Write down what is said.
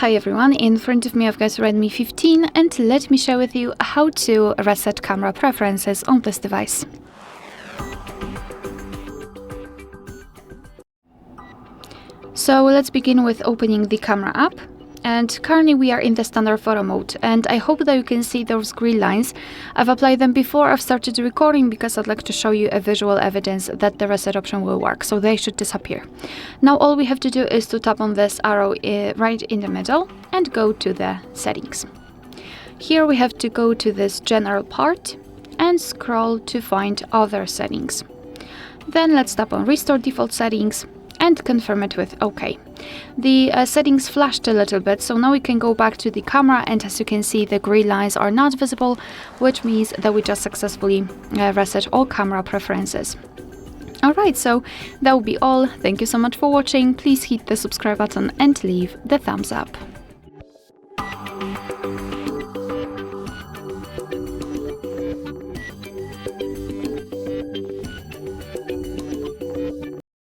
Hi everyone, in front of me I've got Redmi 15 and let me share with you how to reset camera preferences on this device. So let's begin with opening the camera app. And currently we are in the standard photo mode, and I hope that you can see those green lines. I've applied them before I've started recording because I'd like to show you a visual evidence that the reset option will work, so they should disappear. Now all we have to do is to tap on this arrow right in the middle and go to the settings. Here we have to go to this general part and scroll to find other settings. Then let's tap on restore default settings and confirm it with OK. The settings flashed a little bit, so now we can go back to the camera, and as you can see the green lines are not visible, which means that we just successfully reset all camera preferences. Alright, so that will be all. Thank you so much for watching. Please hit the subscribe button and leave the thumbs up.